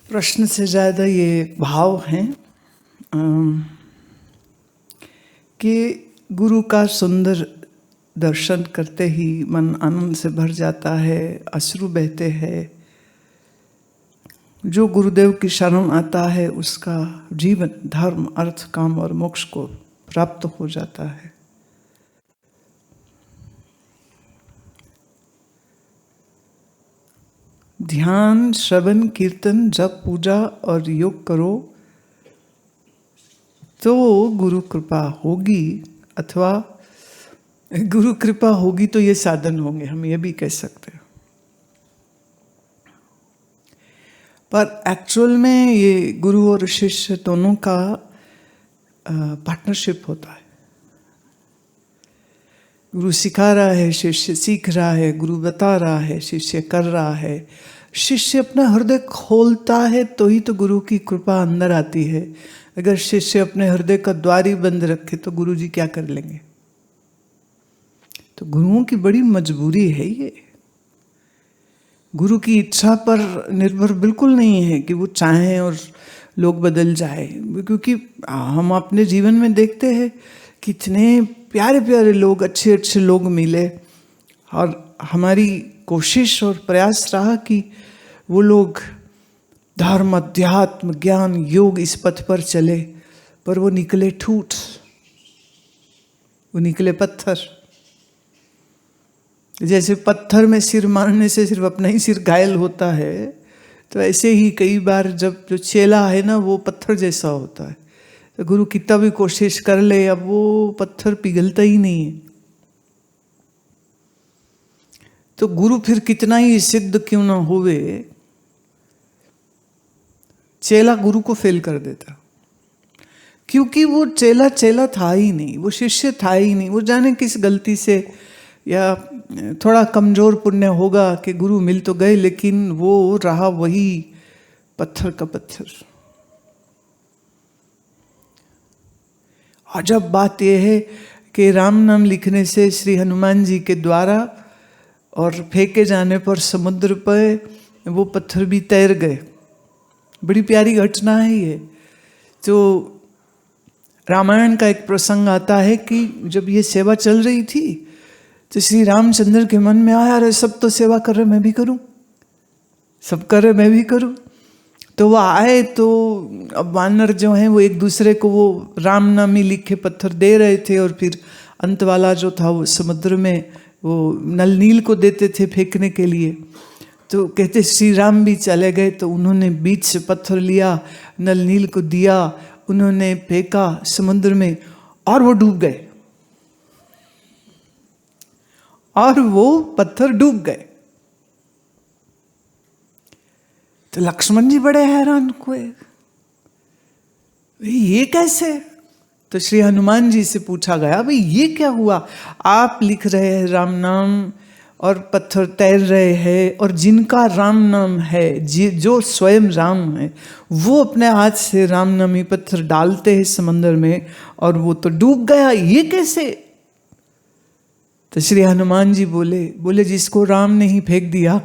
प्रश्न से ज़्यादा ये भाव हैं कि गुरु का सुंदर दर्शन करते ही मन आनंद से भर जाता है, अश्रु बहते हैं। जो गुरुदेव की शरण आता है उसका जीवन धर्म अर्थ काम और मोक्ष को प्राप्त हो जाता है। ध्यान, श्रवण, कीर्तन, जप, पूजा और योग करो तो गुरु कृपा होगी, अथवा गुरु कृपा होगी तो ये साधन होंगे, हम ये भी कह सकते हैं। पर एक्चुअल में ये गुरु और शिष्य दोनों का पार्टनरशिप होता है। गुरु सिखा रहा है, शिष्य सीख रहा है, गुरु बता रहा है, शिष्य कर रहा है। शिष्य अपना हृदय खोलता है तो ही तो गुरु की कृपा अंदर आती है। अगर शिष्य अपने हृदय का द्वार ही बंद रखे तो गुरु जी क्या कर लेंगे? तो गुरुओं की बड़ी मजबूरी है ये। गुरु की इच्छा पर निर्भर बिल्कुल नहीं है कि वो चाहें और लोग बदल जाए, क्योंकि हम अपने जीवन में देखते हैं कितने प्यारे प्यारे लोग, अच्छे अच्छे लोग मिले और हमारी कोशिश और प्रयास रहा कि वो लोग धर्म, अध्यात्म, ज्ञान, योग इस पथ पर चले, पर वो निकले ठूठ, वो निकले पत्थर। जैसे पत्थर में सिर मारने से सिर्फ अपना ही सिर घायल होता है, तो ऐसे ही कई बार जब जो चेला है ना वो पत्थर जैसा होता है। तो गुरु कितना भी कोशिश कर ले, अब वो पत्थर पिघलता ही नहीं है। तो गुरु फिर कितना ही सिद्ध क्यों ना होवे, चेला गुरु को फेल कर देता, क्योंकि वो चेला चेला था ही नहीं, वो शिष्य था ही नहीं। वो जाने किस गलती से या थोड़ा कमजोर पुण्य होगा कि गुरु मिल तो गए, लेकिन वो रहा वही पत्थर का पत्थर। अजब बात यह है कि राम नाम लिखने से श्री हनुमान जी के द्वारा और फेंके जाने पर समुद्र पर वो पत्थर भी तैर गए। बड़ी प्यारी घटना है ये। तो रामायण का एक प्रसंग आता है कि जब ये सेवा चल रही थी तो श्री रामचंद्र के मन में आया, अरे सब तो सेवा कर रहे, मैं भी करूं, सब कर रहे मैं भी करूं। तो वो आए तो अब वानर जो हैं वो एक दूसरे को वो राम नामी लिखे पत्थर दे रहे थे, और फिर अंत वाला जो था वो समुद्र में वो नल नील को देते थे फेंकने के लिए। तो कहते श्री राम भी चले गए, तो उन्होंने बीच से पत्थर लिया, नल नील को दिया, उन्होंने फेंका समुद्र में और वो डूब गए, और वो पत्थर डूब गए। तो लक्ष्मण जी बड़े हैरान हुए, ये कैसे? तो श्री हनुमान जी से पूछा गया, भाई ये क्या हुआ? आप लिख रहे हैं राम नाम और पत्थर तैर रहे हैं, और जिनका राम नाम है, जो स्वयं राम है, वो अपने हाथ से राम नामी पत्थर डालते हैं समंदर में और वो तो डूब गया, ये कैसे? तो श्री हनुमान जी बोले जिसको राम ने ही फेंक दिया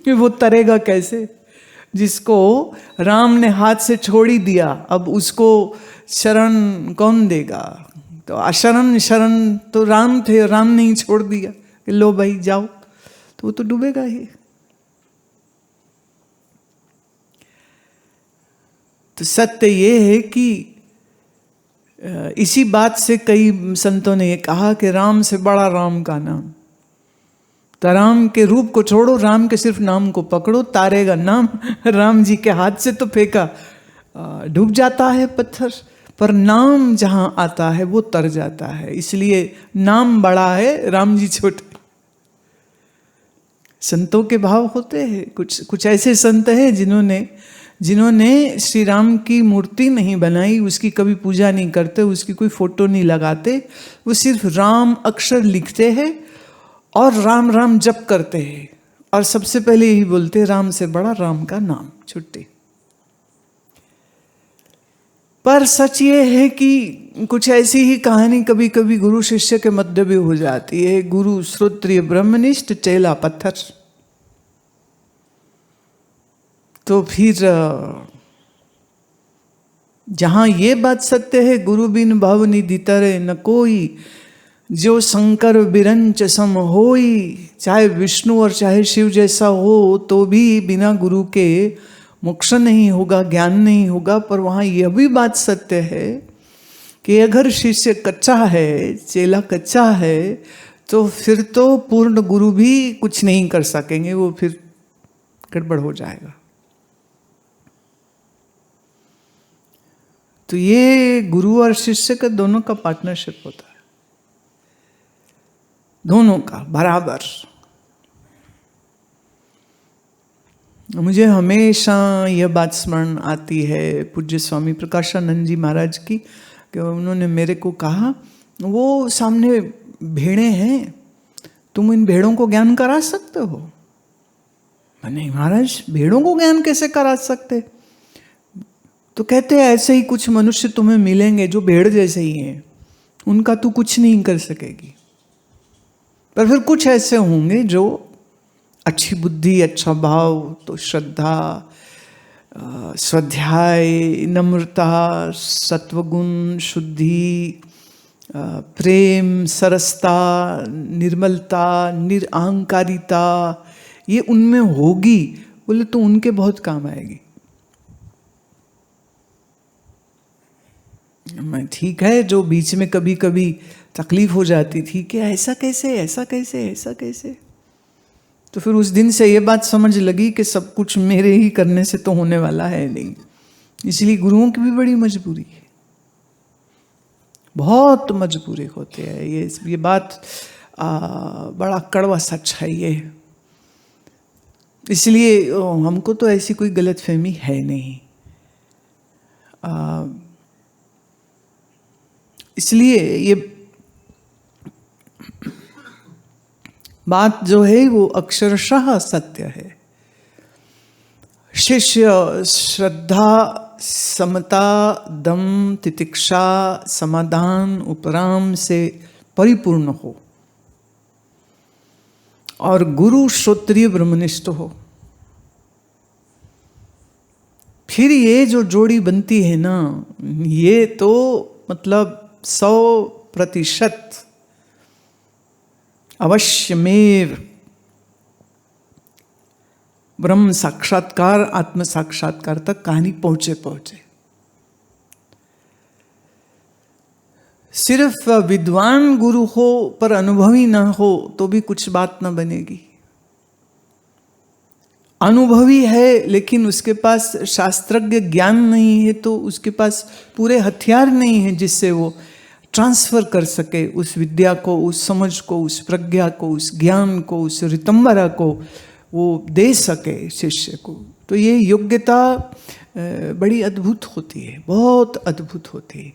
वो तरेगा कैसे? जिसको राम ने हाथ से छोड़ ही दिया, अब उसको शरण कौन देगा? तो अशरण शरण तो राम थे, राम ने ही छोड़ दिया कि लो भाई जाओ, तो वो तो डूबेगा ही। तो सत्य ये है कि इसी बात से कई संतों ने ये कहा कि राम से बड़ा राम का नाम। तो राम के रूप को छोड़ो, राम के सिर्फ नाम को पकड़ो, तारेगा नाम। राम जी के हाथ से तो फेंका, डूब जाता है पत्थर, पर नाम जहां आता है वो तर जाता है। इसलिए नाम बड़ा है, राम जी छोटे। संतों के भाव होते हैं। कुछ ऐसे संत हैं जिन्होंने श्री राम की मूर्ति नहीं बनाई, उसकी कभी पूजा नहीं करते, उसकी कोई फोटो नहीं लगाते, वो सिर्फ राम अक्षर लिखते हैं और राम राम जप करते हैं, और सबसे पहले यही बोलते, राम से बड़ा राम का नाम, छुट्टी। पर सच ये है कि कुछ ऐसी ही कहानी कभी कभी गुरु शिष्य के मध्य भी हो जाती है। गुरु श्रोत्रिय ब्रह्मनिष्ठ, चेला पत्थर। तो फिर जहां ये बात सत्य है, गुरु बिन भव निधि तरे न कोई, जो शंकर बिरंच सम होई, चाहे विष्णु और चाहे शिव जैसा हो तो भी बिना गुरु के मोक्ष नहीं होगा, ज्ञान नहीं होगा। पर वहाँ यह भी बात सत्य है कि अगर शिष्य कच्चा है, चेला कच्चा है, तो फिर तो पूर्ण गुरु भी कुछ नहीं कर सकेंगे, वो फिर गड़बड़ हो जाएगा। तो ये गुरु और शिष्य का दोनों का पार्टनरशिप होता है, दोनों का बराबर। मुझे हमेशा यह बात स्मरण आती है पूज्य स्वामी प्रकाशानंद जी महाराज की, कि उन्होंने मेरे को कहा, वो सामने भेड़ें हैं, तुम इन भेड़ों को ज्ञान करा सकते हो? नहीं महाराज, भेड़ों को ज्ञान कैसे करा सकते? तो कहते हैं ऐसे ही कुछ मनुष्य तुम्हें मिलेंगे जो भेड़ जैसे ही हैं, उनका तू कुछ नहीं कर सकेगी। पर फिर कुछ ऐसे होंगे जो अच्छी बुद्धि, अच्छा भाव, तो श्रद्धा, स्वाध्याय, नम्रता, सत्वगुण, शुद्धि, प्रेम, सरसता, निर्मलता, निरअहंकारिता, ये उनमें होगी, बोले तो उनके बहुत काम आएगी। मैं ठीक है, जो बीच में कभी कभी तकलीफ हो जाती थी कि ऐसा कैसे, ऐसा कैसे, ऐसा कैसे, तो फिर उस दिन से ये बात समझ लगी कि सब कुछ मेरे ही करने से तो होने वाला है नहीं। इसलिए गुरुओं की भी बड़ी मजबूरी है, बहुत मजबूरी होती है। ये बात बड़ा कड़वा सच है ये। इसलिए हमको तो ऐसी कोई गलतफहमी है नहीं। इसलिए ये बात जो है वो अक्षरशः सत्य है। शिष्य श्रद्धा, समता, दम, तितिक्षा, समाधान, उपराम से परिपूर्ण हो और गुरु श्रोत्रिय ब्रह्मनिष्ठ हो, फिर ये जो जोड़ी बनती है ना, ये तो मतलब 100% अवश्यमेव ब्रह्म साक्षात्कार, आत्म साक्षात्कार तक कहानी पहुंचे। सिर्फ विद्वान गुरु हो पर अनुभवी ना हो तो भी कुछ बात ना बनेगी। अनुभवी है लेकिन उसके पास शास्त्रज्ञ ज्ञान नहीं है, तो उसके पास पूरे हथियार नहीं है जिससे वो ट्रांसफर कर सके उस विद्या को, उस समझ को, उस प्रज्ञा को, उस ज्ञान को, उस रितंबरा को वो दे सके शिष्य को। तो ये योग्यता बड़ी अद्भुत होती है, बहुत अद्भुत होती है।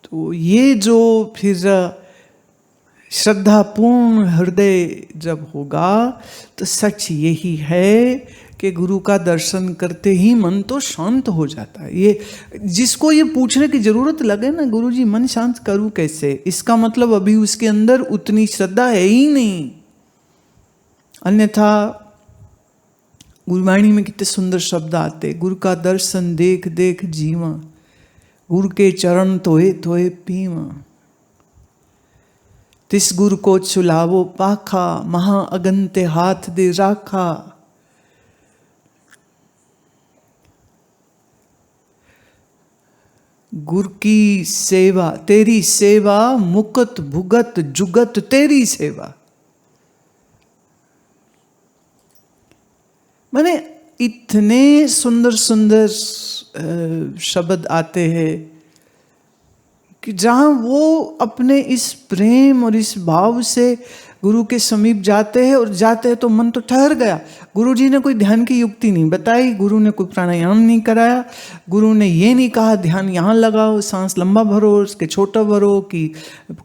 तो ये जो फिर श्रद्धापूर्ण हृदय जब होगा तो सच यही है कि गुरु का दर्शन करते ही मन तो शांत हो जाता है। ये जिसको ये पूछने की जरूरत लगे ना, गुरुजी मन शांत करूं कैसे, इसका मतलब अभी उसके अंदर उतनी श्रद्धा है ही नहीं। अन्यथा गुरुवाणी में कितने सुंदर शब्द आते, गुरु का दर्शन देख देख जीवा, गुरु के चरण तोए तोए पीवा, तिस गुरु को चुलावो पाखा, महा अगंते हाथ दे राखा। गुरु की सेवा, तेरी सेवा, मुकत भुगत जुगत तेरी सेवा। माने इतने सुंदर सुंदर शब्द आते हैं कि जहाँ वो अपने इस प्रेम और इस भाव से गुरु के समीप जाते हैं, और जाते हैं तो मन तो ठहर गया। गुरु जी ने कोई ध्यान की युक्ति नहीं बताई, गुरु ने कोई प्राणायाम नहीं कराया, गुरु ने ये नहीं कहा ध्यान यहाँ लगाओ, सांस लंबा भरो, उसके छोटा भरो, कि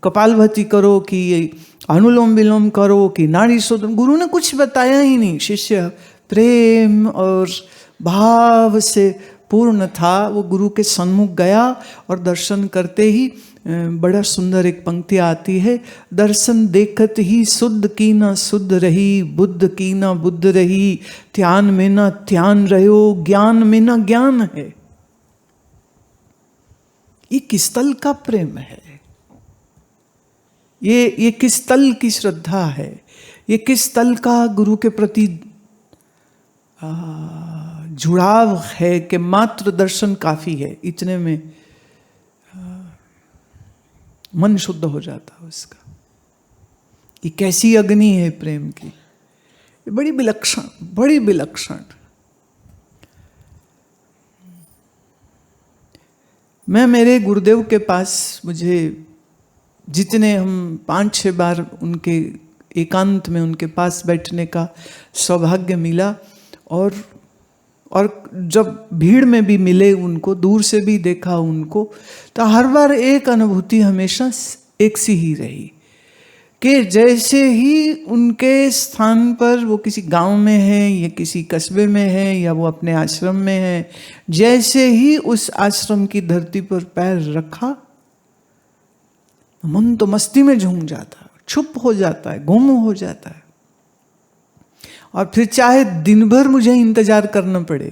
कपालभाति करो, कि अनुलोम विलोम करो, कि नाड़ी शोधन, गुरु ने कुछ बताया ही नहीं। शिष्य प्रेम और भाव से पूर्ण था, वो गुरु के सन्मुख गया और दर्शन करते ही बड़ा सुंदर एक पंक्ति आती है, दर्शन देखत ही शुद्ध की ना शुद्ध रही, बुद्ध की ना बुद्ध रही, ध्यान में ना ध्यान रहो, ज्ञान में ना ज्ञान है। ये किस तल का प्रेम है? ये किस तल की श्रद्धा है? ये किस तल का गुरु के प्रति जुड़ाव है कि मात्र दर्शन काफी है, इतने में मन शुद्ध हो जाता है उसका। ये कैसी अग्नि है प्रेम की, ये बड़ी विलक्षण, बड़ी विलक्षण। मैं मेरे गुरुदेव के पास, मुझे जितने हम 5-6 बार उनके एकांत में उनके पास बैठने का सौभाग्य मिला, और जब भीड़ में भी मिले उनको, दूर से भी देखा उनको, तो हर बार एक अनुभूति हमेशा एक सी ही रही कि जैसे ही उनके स्थान पर, वो किसी गांव में है या किसी कस्बे में है या वो अपने आश्रम में है, जैसे ही उस आश्रम की धरती पर पैर रखा, मन तो मस्ती में झूम जाता है, चुप हो जाता है, गुम हो जाता है। और फिर चाहे दिन भर मुझे इंतजार करना पड़े,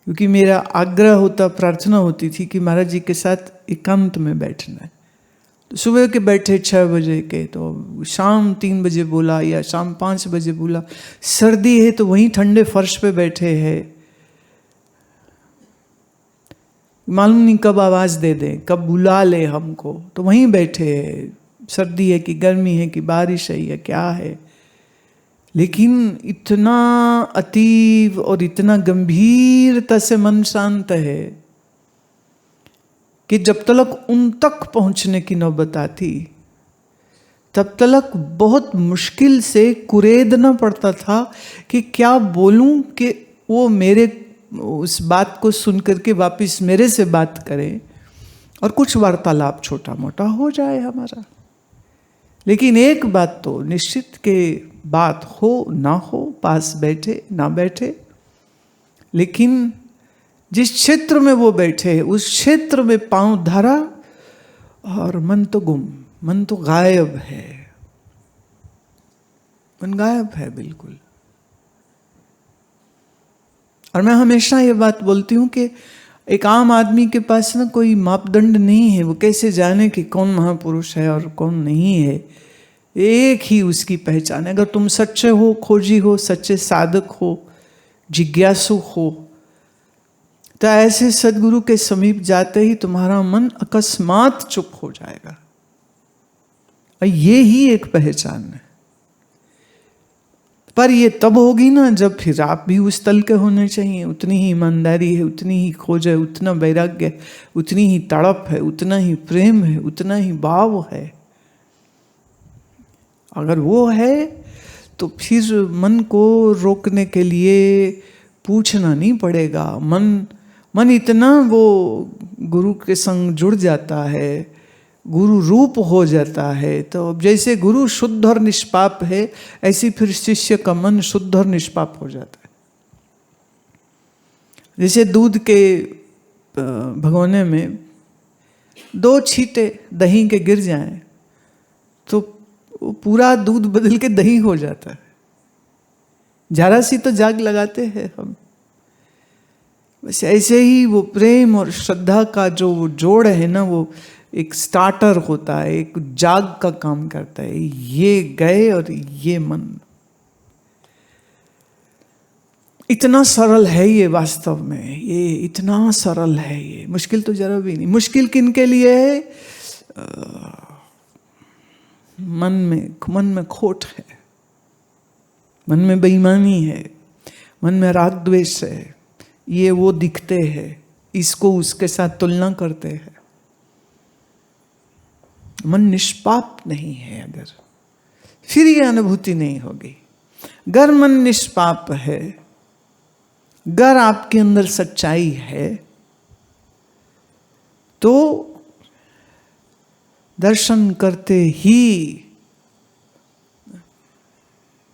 क्योंकि मेरा आग्रह होता, प्रार्थना होती थी कि महाराज जी के साथ एकांत में बैठना है। तो सुबह के बैठे 6 बजे के, तो शाम 3 बजे बोला या शाम 5 बजे बोला, सर्दी है तो वहीं ठंडे फर्श पे बैठे हैं, मालूम नहीं कब आवाज दे दें, कब बुला ले हमको, तो वहीं बैठे हैं। सर्दी है कि गर्मी है कि बारिश है या क्या है, लेकिन इतना अतीव और इतना गंभीरता से मन शांत है कि जब तक उन तक पहुंचने की नौबत आती, तब तक बहुत मुश्किल से कुरेदना पड़ता था कि क्या बोलूं कि वो मेरे उस बात को सुन करके वापस मेरे से बात करें और कुछ वार्तालाप छोटा मोटा हो जाए हमारा। लेकिन एक बात तो निश्चित के बात हो ना हो, पास बैठे ना बैठे, लेकिन जिस क्षेत्र में वो बैठे उस क्षेत्र में पांव धरा और मन तो गुम, मन तो गायब है, मन गायब है बिल्कुल। और मैं हमेशा ये बात बोलती हूँ कि एक आम आदमी के पास ना कोई मापदंड नहीं है, वो कैसे जाने कि कौन महापुरुष है और कौन नहीं है। एक ही उसकी पहचान है। अगर तुम सच्चे हो, खोजी हो, सच्चे साधक हो, जिज्ञासु हो, तो ऐसे सदगुरु के समीप जाते ही तुम्हारा मन अकस्मात चुप हो जाएगा। और ये ही एक पहचान है। पर ये तब होगी ना जब फिर आप भी उस तल के होने चाहिए। उतनी ही ईमानदारी है, उतनी ही खोज है, उतना वैराग्य है, उतनी ही तड़प है, उतना ही प्रेम है, उतना ही भाव है। अगर वो है तो फिर मन को रोकने के लिए पूछना नहीं पड़ेगा। मन इतना वो गुरु के संग जुड़ जाता है, गुरु रूप हो जाता है। तो जैसे गुरु शुद्ध और निष्पाप है, ऐसी फिर शिष्य का मन शुद्ध और निष्पाप हो जाता है। जैसे दूध के भगोने में 2 छींटे दही के गिर जाएं तो पूरा दूध बदल के दही हो जाता है। जरा सी तो जाग लगाते हैं हम। बस ऐसे ही वो प्रेम और श्रद्धा का जो जोड़ है ना, वो एक स्टार्टर होता है, एक जाग का काम करता है। ये गए और ये मन, इतना सरल है ये वास्तव में, ये इतना सरल है ये। मुश्किल तो जरा भी नहीं। मुश्किल किनके लिए है? मन में खोट है, मन में बेईमानी है, मन में राग द्वेष है, ये वो दिखते हैं, इसको उसके साथ तुलना करते हैं। मन निष्पाप नहीं है अगर, फिर ये अनुभूति नहीं होगी। अगर मन निष्पाप है, अगर आपके अंदर सच्चाई है, तो दर्शन करते ही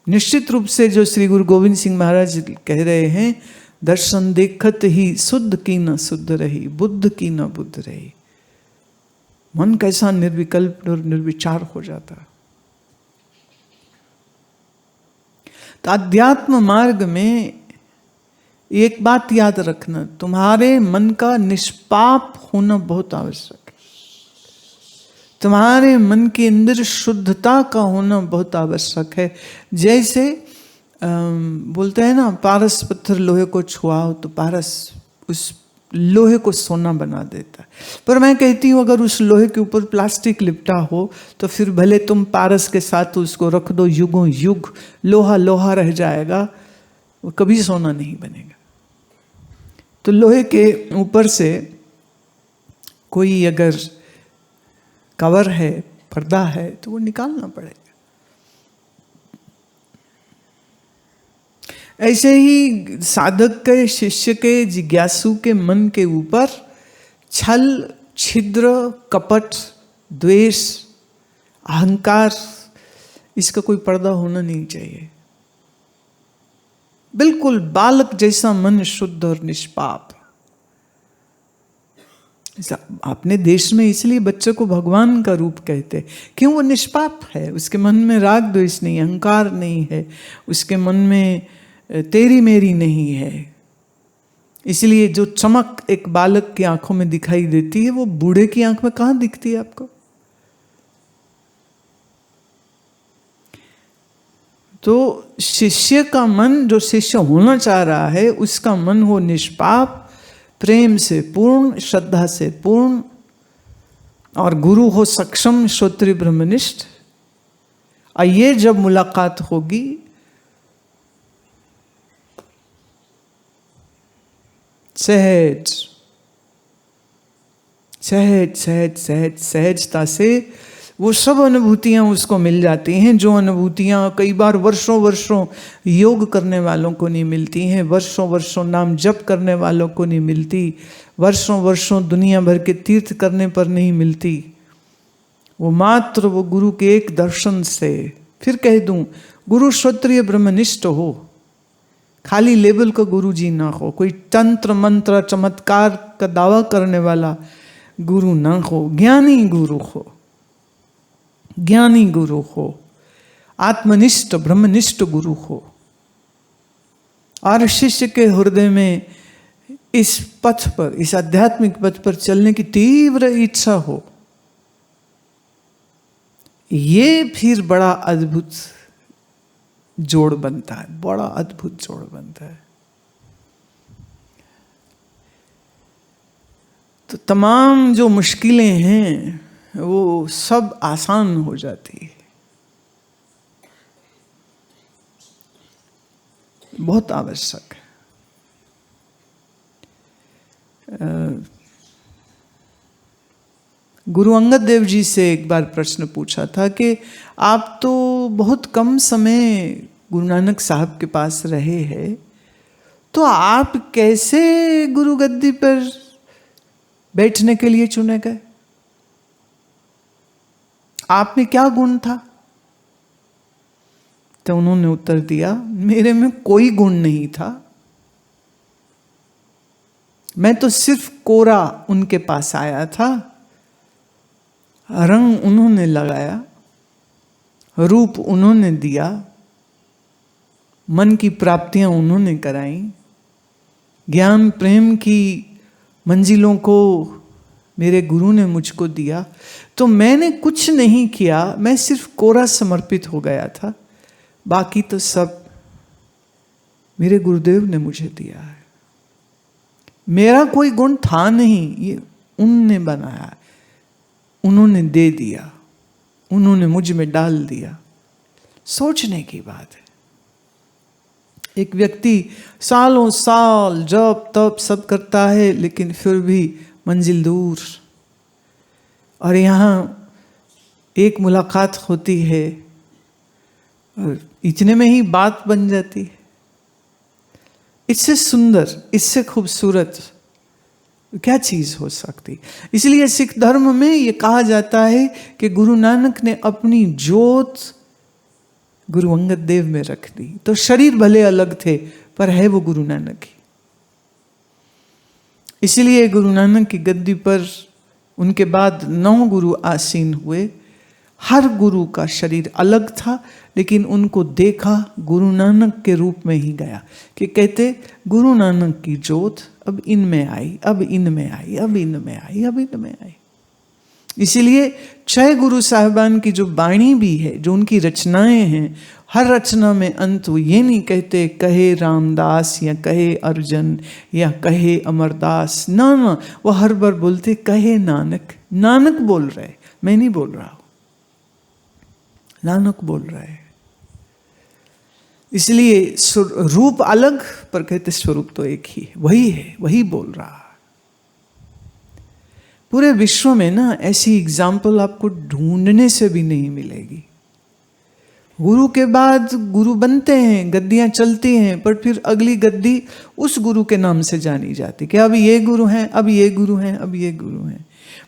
निश्चित रूप से जो श्री गुरु गोविंद सिंह महाराज कह रहे हैं, दर्शन देखत ही शुद्ध की न शुद्ध रही, बुद्ध की न बुद्ध रही। मन कैसा निर्विकल्प और निर्विचार हो जाता है। तो अध्यात्म मार्ग में एक बात याद रखना, तुम्हारे मन का निष्पाप होना बहुत आवश्यक है। तुम्हारे मन के अंदर शुद्धता का होना बहुत आवश्यक है। जैसे बोलते हैं ना, पारस पत्थर लोहे को छुआओ तो पारस उस लोहे को सोना बना देता है। पर मैं कहती हूँ अगर उस लोहे के ऊपर प्लास्टिक लिपटा हो तो फिर भले तुम पारस के साथ उसको रख दो, युगों युग लोहा लोहा रह जाएगा, वो कभी सोना नहीं बनेगा। तो लोहे के ऊपर से कोई अगर कवर है, पर्दा है, तो वो निकालना पड़ेगा। ऐसे ही साधक के, शिष्य के, जिज्ञासु के मन के ऊपर छल, छिद्र, कपट, द्वेष, अहंकार, इसका कोई पर्दा होना नहीं चाहिए। बिल्कुल बालक जैसा मन शुद्ध और निष्पाप। अपने देश में इसलिए बच्चे को भगवान का रूप कहते हैं, क्यों? वो निष्पाप है, उसके मन में राग द्वेष नहीं, अहंकार नहीं है, उसके मन में तेरी मेरी नहीं है। इसलिए जो चमक एक बालक की आंखों में दिखाई देती है वो बूढ़े की आंख में कहां दिखती है आपको? तो शिष्य का मन, जो शिष्य होना चाह रहा है, उसका मन हो निष्पाप, प्रेम से पूर्ण, श्रद्धा से पूर्ण, और गुरु हो सक्षम, श्रोत्रिय ब्रह्मनिष्ठ। और ये जब मुलाकात होगी सहज सहज सहज सहज सहजता से वो सब अनुभूतियां उसको मिल जाती हैं, जो अनुभूतियां कई बार वर्षों वर्षों योग करने वालों को नहीं मिलती हैं, वर्षों वर्षों नाम जप करने वालों को नहीं मिलती, वर्षों वर्षों दुनिया भर के तीर्थ करने पर नहीं मिलती। वो मात्र वो गुरु के एक दर्शन से, फिर कह दूं, गुरु श्रोत्रिय ब्रह्मनिष्ठ हो, खाली लेवल का गुरु जी ना हो, कोई तंत्र मंत्र चमत्कार का दावा करने वाला गुरु ना हो, ज्ञानी गुरु हो, ज्ञानी गुरु हो, आत्मनिष्ठ ब्रह्मनिष्ठ गुरु हो। और शिष्य के हृदय में इस पथ पर, इस आध्यात्मिक पथ पर चलने की तीव्र इच्छा हो, ये फिर बड़ा अद्भुत जोड़ बनता है, बड़ा अद्भुत जोड़ बनता है। तो तमाम जो मुश्किलें हैं वो सब आसान हो जाती है। बहुत आवश्यक है। गुरु अंगद देव जी से एक बार प्रश्न पूछा था कि आप तो बहुत कम समय गुरु नानक साहब के पास रहे हैं, तो आप कैसे गुरु गद्दी पर बैठने के लिए चुने गए? आप में क्या गुण था? तो उन्होंने उत्तर दिया, मेरे में कोई गुण नहीं था, मैं तो सिर्फ कोरा उनके पास आया था, रंग उन्होंने लगाया, रूप उन्होंने दिया, मन की प्राप्तियां उन्होंने कराई, ज्ञान प्रेम की मंजिलों को मेरे गुरु ने मुझको दिया। तो मैंने कुछ नहीं किया, मैं सिर्फ कोरा समर्पित हो गया था, बाकी तो सब मेरे गुरुदेव ने मुझे दिया है। मेरा कोई गुण था नहीं, ये उनने बनाया, उन्होंने दे दिया, उन्होंने मुझ में डाल दिया। सोचने की बात है। एक व्यक्ति सालों साल जप तप सब करता है, लेकिन फिर भी मंजिल दूर, और यहाँ एक मुलाकात होती है और इतने में ही बात बन जाती है। इससे सुंदर, इससे खूबसूरत क्या चीज हो सकती। इसलिए सिख धर्म में ये कहा जाता है कि गुरु नानक ने अपनी जोत गुरु अंगद देव में रख दी। तो शरीर भले अलग थे, पर है वो गुरु नानक ही। इसलिए गुरु नानक की गद्दी पर उनके बाद 9 गुरु आसीन हुए। हर गुरु का शरीर अलग था, लेकिन उनको देखा गुरु नानक के रूप में ही गया। कि कहते गुरु नानक की जोत अब इनमें आई, अब इनमें आई, अब इनमें आई, अब इनमें आई। इसीलिए 6 गुरु साहिबान की जो वाणी भी है, जो उनकी रचनाएं हैं, हर रचना में अंत वो ये नहीं कहते कहे रामदास या कहे अर्जन या कहे अमरदास, ना ना, वो हर बार बोलते कहे नानक। नानक बोल रहे, मैं नहीं बोल रहा हूं, नानक बोल रहे हैं। इसलिए रूप अलग पर कहते स्वरूप तो एक ही है, वही है, वही बोल रहा है। पूरे विश्व में ना ऐसी एग्जाम्पल आपको ढूंढने से भी नहीं मिलेगी। गुरु के बाद गुरु बनते हैं, गद्दियां चलती हैं, पर फिर अगली गद्दी उस गुरु के नाम से जानी जाती कि अब ये गुरु हैं, अब ये गुरु हैं, अब ये गुरु हैं।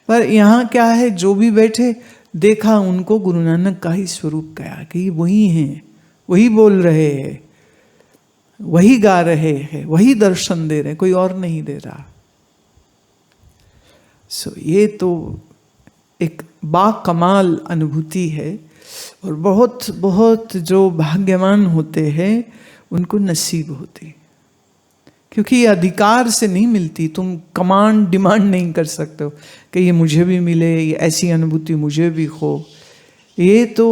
पर यहाँ क्या है, जो भी बैठे देखा उनको गुरु नानक का ही स्वरूप कहा कि वही हैं, वही बोल रहे हैं, वही गा रहे हैं, वही दर्शन दे रहे हैं, कोई और नहीं दे रहा। ये तो एक बाकमाल अनुभूति है। और बहुत बहुत जो भाग्यवान होते हैं उनको नसीब होती, क्योंकि ये अधिकार से नहीं मिलती। तुम कमांड डिमांड नहीं कर सकते हो कि ये मुझे भी मिले, ये ऐसी अनुभूति मुझे भी हो। ये तो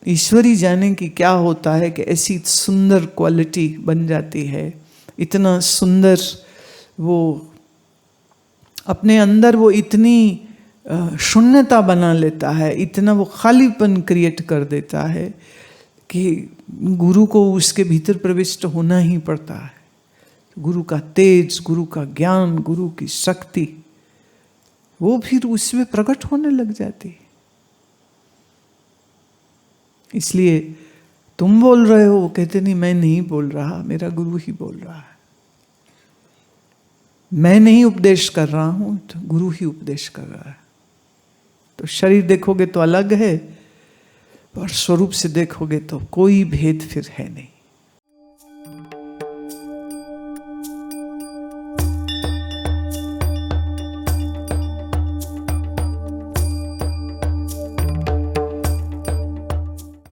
ईश्वरी जाने की क्या होता है कि ऐसी सुंदर क्वालिटी बन जाती है, इतना सुंदर वो अपने अंदर वो इतनी शून्यता बना लेता है, इतना वो खालीपन क्रिएट कर देता है कि गुरु को उसके भीतर प्रविष्ट होना ही पड़ता है। गुरु का तेज, गुरु का ज्ञान, गुरु की शक्ति वो फिर उसमें प्रकट होने लग जाती है। इसलिए तुम बोल रहे हो, वो कहते नहीं मैं नहीं बोल रहा, मेरा गुरु ही बोल रहा है। मैं नहीं उपदेश कर रहा हूं, तो गुरु ही उपदेश कर रहा है। तो शरीर देखोगे तो अलग है, और स्वरूप से देखोगे तो कोई भेद फिर है नहीं।